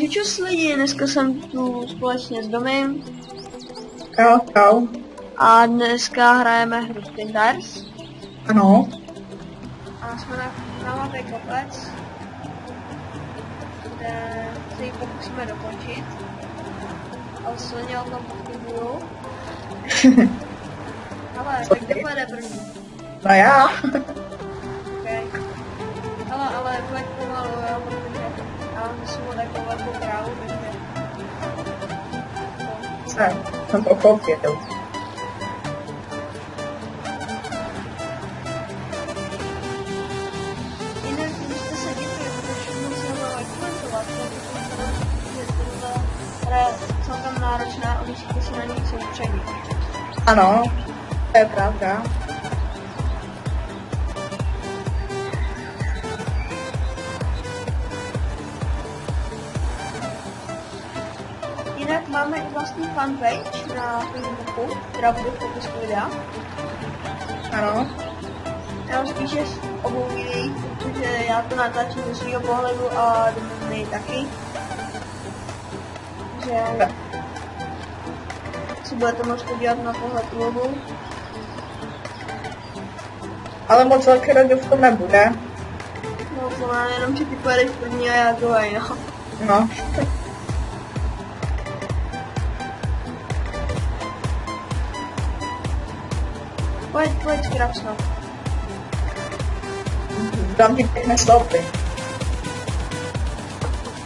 Takže čus lidi, dneska jsem tu společně s Domem. Čau. A dneska hrajeme hru Spindars. Ano. A jsme na mapě kopec, kde se ji pokusíme dokončit. Ale silně o tom pochybuju. Ale tak kdo pojede první? No já. Okay. Ale pojď pomalu, jo, protože já mám svou takovou velkou krávu, takže... Jsem pochopil. Jinak, když jste se divili, proč musím komentovat, protože tohle hra je celkem náročná a musíte si na ní soustředit. Ano, to je pravda. Jinak máme i vlastní fanpage na Facebooku, která bude v popisku videa. Ano. Já ho spíše z obou videí, protože já to natáčím ze svého pohledu a Dominik taky. Takže si budete moct podívat na pohled vlogu. Ale moc velký rozdíl v tom nebude. No to mám jenom, že ty pojedeš první a já druhý, no. No. Pojď, krásno. Dám ti pěkné stopy.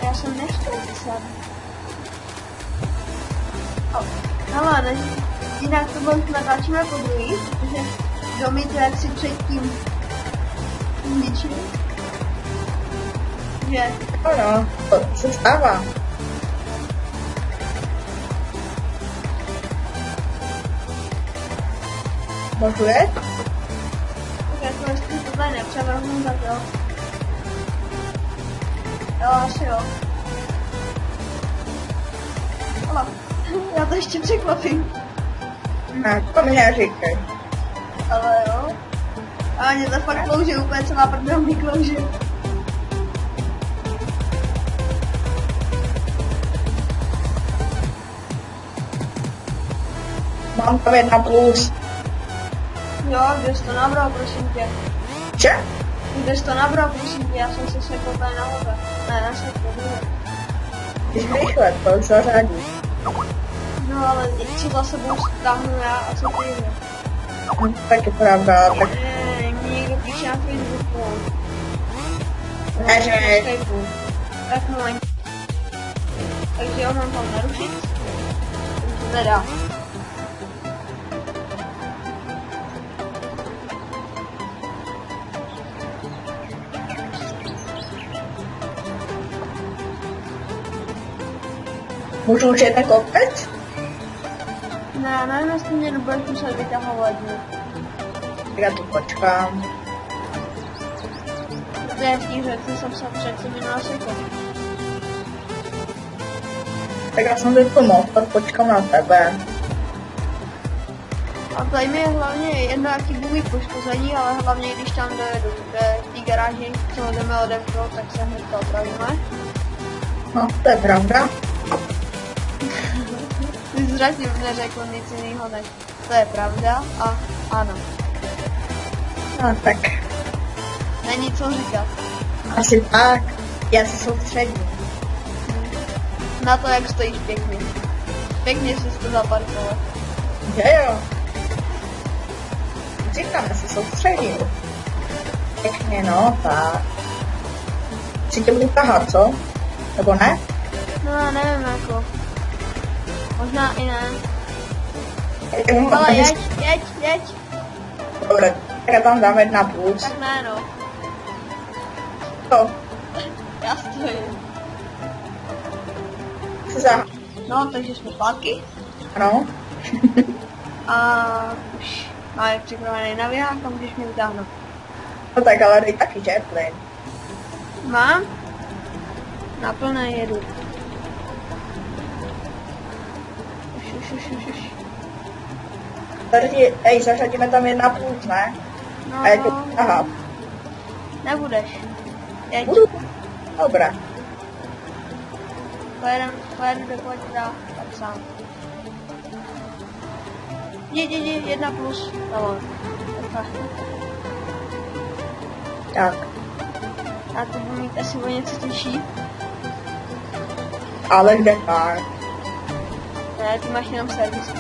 Já jsem nechtěl psát. Hele, ne, jinak to budeme natáčíme po druhý, protože Domi to jak si předtím zničil. Že? Ano, to se stává. Můžu jet? Tak jako jestli to tady nepřevrhnu, tak jo. Jo, asi jo. Ale já to ještě překvapím. Ne, to mi neříkej. Ale jo. A mě to fakt klouže, úplně celá prdel mi klouže. Mám tam 1+. Jo, kde jsi to nabral, prosím tě. Če? Kde jsi to nabral, prosím tě, já jsem se sekl tady nahoře. Ne, na sekl, Když rychle to zařadí. no ale co za sebou stáhnu já a co ty jde? No, tak je pravda, tak Mi někdo píše na Facebooku. ne, že Tak moment. Takže jo, mám tam narušit. To nedá. můžu už jet na kopec? Ne, nevím, jestli mě nebudeš muset vytahovat, ne? Já tu počkám. Protože v té řece jsem se přece minula sekl. Tak já jsem teď motor, počkám na tebe. A tady mi je hlavně jedno jaký bude poškození, ale hlavně když tam dojedu v té garáži, co jdeme odepnout, tak se hned to opravíme. No, to je pravda. Ty jsi zatím neřekl nic jiného než to je pravda a ano. No tak, Není co říkat. asi tak. Já se soustředím. Na to, jak stojíš pěkně. Pěkně jsi to zaparkoval. Že jo? Říkám, já se soustředím. Pěkně, no, tak. Si tě budu tahat, co? Nebo ne? No, nevím jako. Možná i ne. Ale Ale jeď. Dobře, tak já tam dám 1+. Tak ne no. To, Já stojím. co za... No, takže jsme zpátky. Ano. A už máme připravený navihák a můžeš mě vytáhnout. No tak, ale dej taky, že, plyn. Mám? Na plné jedu. Už. Tady, zařadíme tam 1+, ne? No, A je to, aha, nebudeš. Jeď. budu. Dobré. Pojedu do Kladna, tak sám. Jdi, 1 plus, no, Tak. a to budu mít asi o něco těžší. Ale kde tak? Ne, ty máš jenom servis.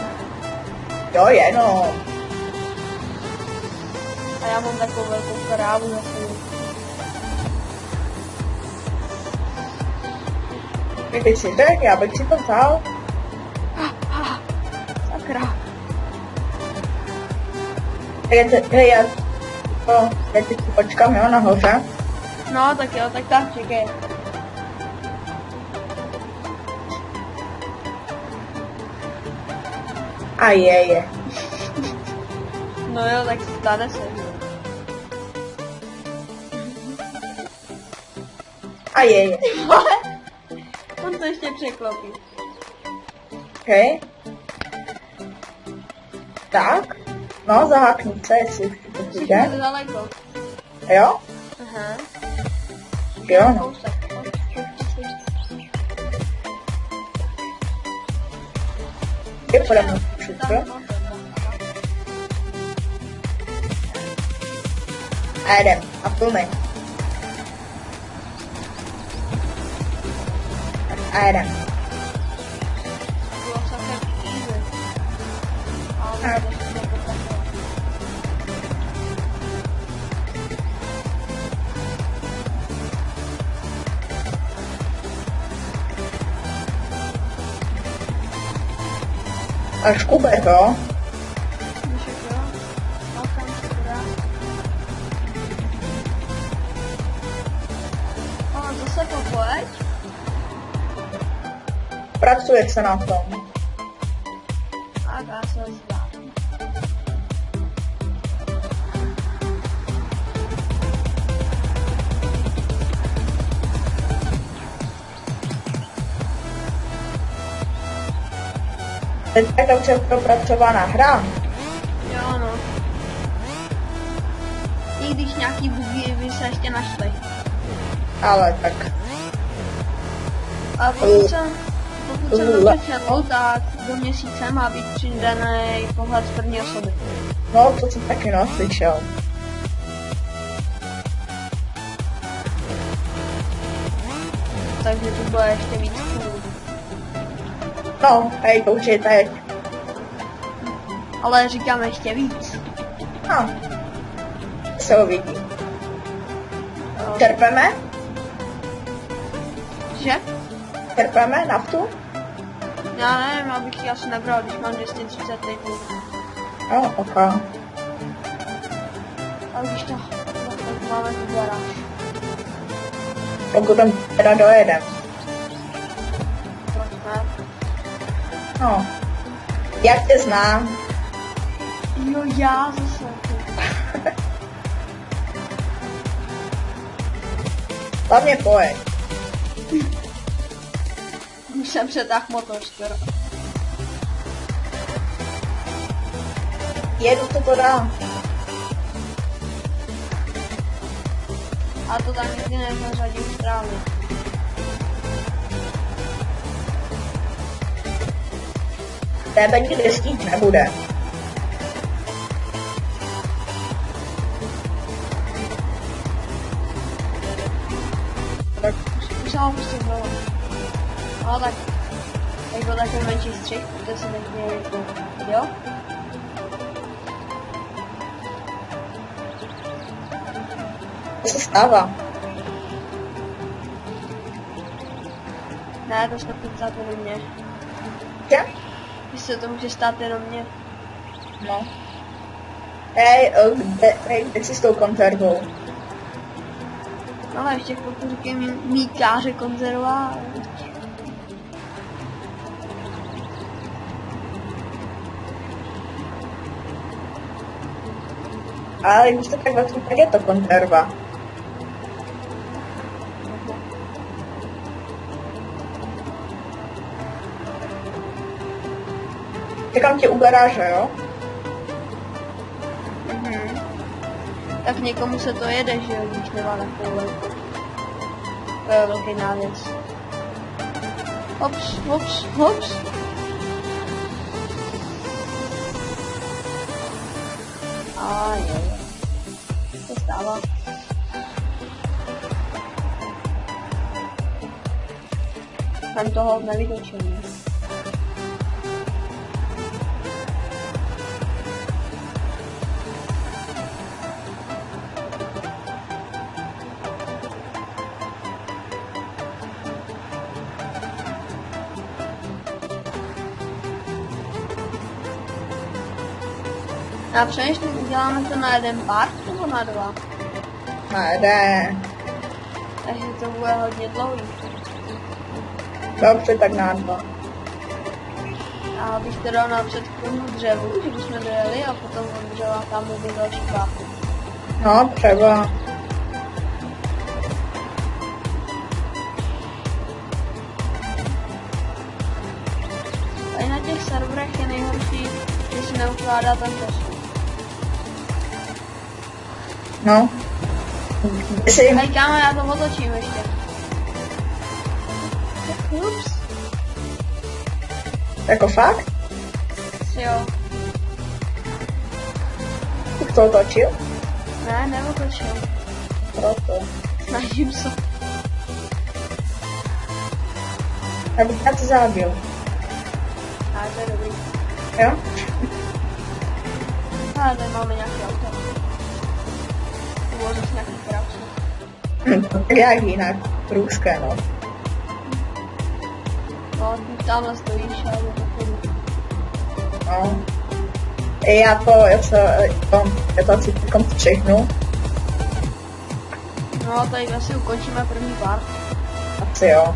Jo, jenom. A já mám takovou velkou krávu za sebou. Kdyby si řekl, já bych si to vzal. Sakra. Já teď si počkám, jo, nahoře. No, tak jo, tak čekej. A je. No jo, tak stane se. A je. On to ještě překlopí. OK. Tak. No, zahákni se, jestli už to Jsi půjde. daleko. Jo? Aha. Jo, no. Kousek. Je pode mnou všechno. A jedem. A plný. A jedem. Bylo celkem easy. Ale to ještě nepotrefilo. Až Kube, jo? Víš jak jo? No tam se to dá. Ale zase popojeď. Pracuje se na tom. A dá se zdát. Teď je to už propracovaná hra. Jo no. I když nějaký bugy by se ještě našly. Ale tak. Ale pokud jsem dobře četl, tak do měsíce má být přidaný pohled z první osoby. No, to jsem taky slyšel. Takže to bude ještě víc cool. No, hej, to už je teď. Ale říkám ještě víc. No. Se uvidí. Jo. Čerpeme? Že? Čerpeme naftu? Já nevím, abych ji asi nebral, když mám 230 litrů. Jo, ok. Ale když to, tak máme tu garáž. Pokud tam teda dojedem. Proč ne? No. Jak tě znám? Jo, já zase. Hlavně pojeď. Už jsem přetáhl motor skoro. Jedu, to dá. A to tam nikdy nezařadím správně. Tebe nikdy stít nebude. Tak už jsem ho pustil znovu. No tak, jako takový menší střih, protože se nechtěli jo? To se stává. Ne, to se může stát jenom mě. Že? Když se to může stát jenom mě. No. Hej, kde jsi s tou konzervou? Ale ještě chvilku říkej míkáře konzerva. Ale když to tak vezmu, tak je to konzerva. Čekám tě u garáže, jo? Mhm. Tak někomu se to jede, že jo, když nemá takovou velkou. To je velký návěs. Hops, hops, hops. A je. To stává. Jsem toho nevytočil. Já přemýšlím, uděláme to na jeden part nebo na dva? Na jeden. Takže to bude hodně dlouhý. Dobře, tak na dva. A bych to dal napřed k tomu dřevu, že bychom dojeli a potom od dřeva tam bude další part. No, třeba. Tady na těch serverech je nejhorší, že si neukládá ten postup. No. Jestli... Hej kámo, já to otočím ještě. Ups, Jako fakt? si jo. Už to otočil? Ne, neotočil. Proto. Snažím se. Já bych na to zabil. A to je dobrý. Jo? Ale tady máme nějaký auto. To bylo zase nějaký krapsu. Tak jak jinak? Průzké, no. No, ty tamhle stojíš a je to chodu. No. Já to si takom střihnu. No, tady asi ukončíme první part. Asi jo.